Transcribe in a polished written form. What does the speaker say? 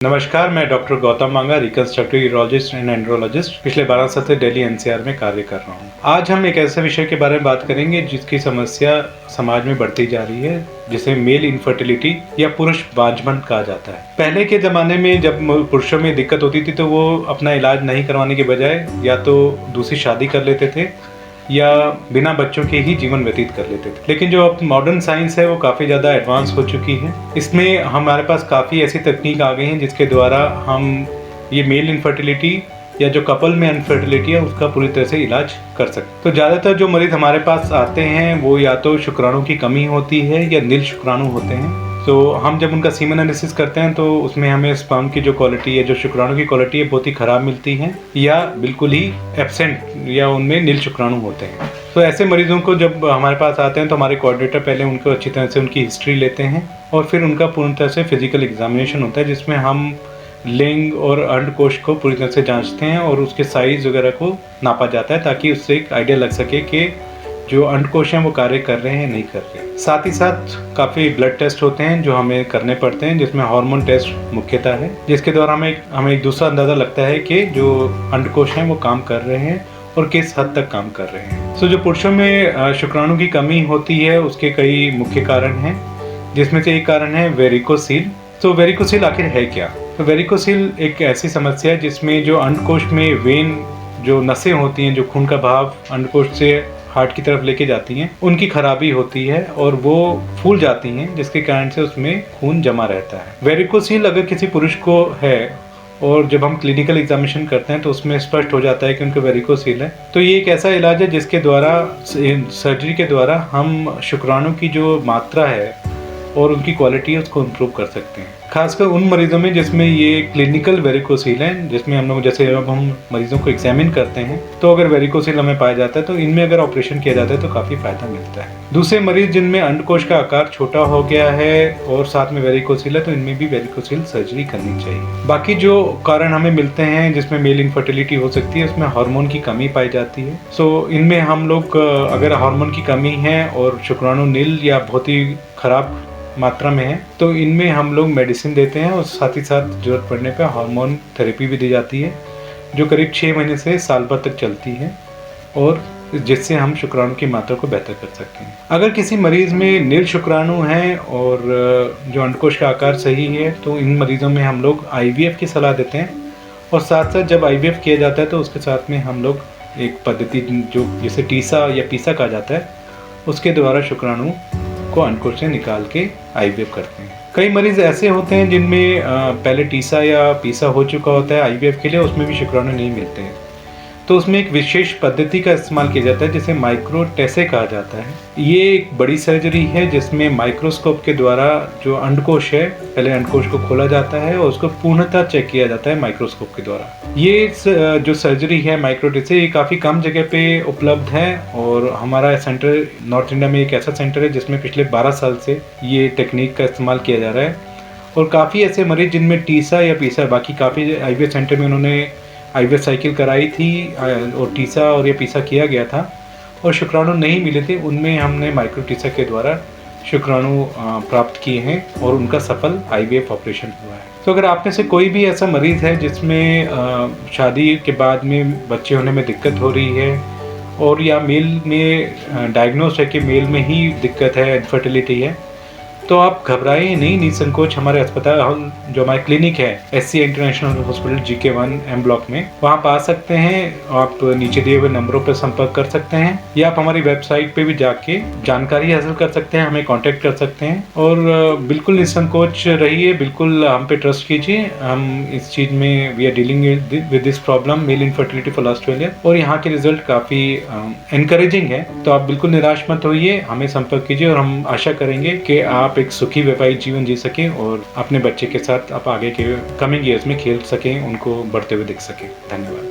नमस्कार, मैं डॉक्टर गौतम मांगा, रिकंस्ट्रक्टिव यूरोलॉजिस्ट एंड एंड्रोलॉजिस्ट पिछले 12 साल से दिल्ली एनसीआर में कार्य कर रहा हूँ। आज हम एक ऐसे विषय के बारे में बात करेंगे जिसकी समस्या समाज में बढ़ती जा रही है, जिसे मेल इनफर्टिलिटी या पुरुष बांझपन कहा जाता है। पहले के ज़माने में जब पुरुषों में दिक्कत होती थी तो वो अपना इलाज नहीं करवाने के बजाय या तो दूसरी शादी कर लेते थे या बिना बच्चों के ही जीवन व्यतीत कर लेते थे। लेकिन जो अब मॉडर्न साइंस है वो काफ़ी ज़्यादा एडवांस हो चुकी है। इसमें हमारे पास काफ़ी ऐसी तकनीक आ गई हैं जिसके द्वारा हम ये मेल इनफर्टिलिटी या जो कपल में अनफर्टिलिटी है उसका पूरी तरह से इलाज कर सकते। तो ज़्यादातर जो मरीज़ हमारे पास आते हैं वो या तो शुक्राणु की कमी होती है या नील शुक्राणु होते हैं। तो हम जब उनका सीमेन एनालिसिस करते हैं तो उसमें हमें स्पर्म की जो क्वालिटी है, जो शुक्राणु की क्वालिटी है, बहुत ही ख़राब मिलती है या बिल्कुल ही एब्सेंट या उनमें नील शुक्राणु होते हैं। तो ऐसे मरीजों को जब हमारे पास आते हैं तो हमारे कोऑर्डिनेटर पहले उनको अच्छी तरह से उनकी हिस्ट्री लेते हैं और फिर उनका पूर्ण तरह से फिजिकल एग्जामिनेशन होता है, जिसमें हम लिंग और अंडकोश को पूरी तरह से जांचते हैं और उसके साइज़ वगैरह को नापा जाता है ताकि उससे एक आइडिया लग सके कि जो अंडकोश हैं वो कार्य कर रहे हैं नहीं कर रहे। साथ ही साथ काफ़ी ब्लड टेस्ट होते हैं जो हमें करने पड़ते हैं, जिसमें हार्मोन टेस्ट मुख्यतः है, जिसके द्वारा हमें एक दूसरा अंदाज़ा लगता है कि जो अंडकोश हैं वो काम कर रहे हैं और किस हद तक काम कर रहे हैं। जो पुरुषों में शुक्राणु की कमी होती है उसके कई मुख्य कारण हैं, जिसमें से एक कारण है वेरिकोसील। तो वेरिकोसील आखिर है क्या? तो वेरिकोसील एक ऐसी समस्या है जिसमें जो अंडकोश में वेन, जो नसें होती हैं, जो खून का बहाव अंडकोश से हार्ट की तरफ लेके जाती हैं, उनकी खराबी होती है और वो फूल जाती हैं, जिसके कारण से उसमें खून जमा रहता है। वेरिकोसील अगर किसी पुरुष को है और जब हम क्लिनिकल एग्जामिनेशन करते हैं तो उसमें स्पष्ट हो जाता है कि उनको वेरिकोसील है, तो ये एक ऐसा इलाज है जिसके द्वारा सर्जरी के द्वारा हम शुक्राणु की जो मात्रा है और उनकी क्वालिटी है उसको इम्प्रूव कर सकते हैं। खासकर उन मरीजों में जिसमें ये क्लिनिकल वेरिकोसील है, जिसमें हम लोग जैसे अब हम मरीजों को एग्जामिन करते हैं तो अगर वेरिकोसील हमें पाया जाता है तो इनमें अगर ऑपरेशन किया जाता है तो काफ़ी फायदा मिलता है। दूसरे मरीज जिनमें अंडकोश का आकार छोटा हो गया है और साथ में वेरिकोसील है तो इनमें भी वेरिकोसील सर्जरी करनी चाहिए। बाकी जो कारण हमें मिलते हैं जिसमें मेल इनफर्टिलिटी हो सकती है उसमें हार्मोन की कमी पाई जाती है। सो इनमें हम लोग अगर हार्मोन की कमी है और शुक्राणु नील या बहुत ही खराब मात्रा में है तो इनमें हम लोग मेडिसिन देते हैं और साथ ही साथ ज़रूरत पड़ने पर हार्मोन थेरेपी भी दी जाती है जो करीब 6 महीने से साल भर तक चलती है और जिससे हम शुक्राणु की मात्रा को बेहतर कर सकते हैं। अगर किसी मरीज़ में नील शुक्राणु हैं और जो अंडकोश का आकार सही है तो इन मरीज़ों में हम लोग IVF की सलाह देते हैं और साथ साथ जब IVF किया जाता है तो उसके साथ में हम लोग एक पद्धति जो जिसे टीसा या पीसा कहा जाता है उसके द्वारा शुक्राणु को अंडकोश से निकाल के IVF करते हैं। कई मरीज ऐसे होते हैं जिनमें पहले टीसा या पीसा हो चुका होता है IVF के लिए, उसमें भी शुक्राणु नहीं मिलते हैं तो उसमें एक विशेष पद्धति का इस्तेमाल किया जाता है जिसे माइक्रोटेसे कहा जाता है। ये एक बड़ी सर्जरी है जिसमें माइक्रोस्कोप के द्वारा जो अंडकोश है, पहले अंडकोश को खोला जाता है और उसको पूर्णतः चेक किया जाता है माइक्रोस्कोप के द्वारा। ये जो सर्जरी है माइक्रोटेसे, ये काफ़ी कम जगह पे उपलब्ध है और हमारा सेंटर नॉर्थ इंडिया में एक ऐसा सेंटर है जिसमें पिछले 12 साल से ये टेक्निक का इस्तेमाल किया जा रहा है और काफ़ी ऐसे मरीज जिनमें टीसा या पीसा, बाकी काफ़ी IVF सेंटर में उन्होंने IVF साइकिल कराई थी और टीसा और ये पीसा किया गया था और शुक्राणु नहीं मिले थे, उनमें हमने माइक्रो टीसा के द्वारा शुक्राणु प्राप्त किए हैं और उनका सफल IVF ऑपरेशन हुआ है। तो अगर आप में से कोई भी ऐसा मरीज़ है जिसमें शादी के बाद में बच्चे होने में दिक्कत हो रही है और या मेल में डायग्नोज है कि मेल में ही दिक्कत है, इनफर्टिलिटी है, तो आप घबराएं नहीं, निसंकोच हमारे अस्पताल जो हमारे क्लिनिक है SCA international hospital GK1 M block में, वहाँ आप आ सकते हैं। आप नीचे दिए हुए नंबरों पर संपर्क कर सकते हैं या आप हमारी वेबसाइट पे भी जाके जानकारी हासिल कर सकते हैं, हमें कांटेक्ट कर सकते हैं और बिल्कुल निसंकोच रहिए, बिल्कुल हम पे ट्रस्ट कीजिए। हम इस चीज़ में we are dealing with this problem male infertility for last 12 year और यहाँ के रिजल्ट काफ़ी एनकरेजिंग है। तो आप बिल्कुल निराश मत होइए, हमें संपर्क कीजिए और हम आशा करेंगे कि आप एक सुखी वैवाहिक जीवन जी सकें और अपने बच्चे के साथ आप आगे के कमिंग ईयर्स में खेल सकें, उनको बढ़ते हुए देख सकें। धन्यवाद।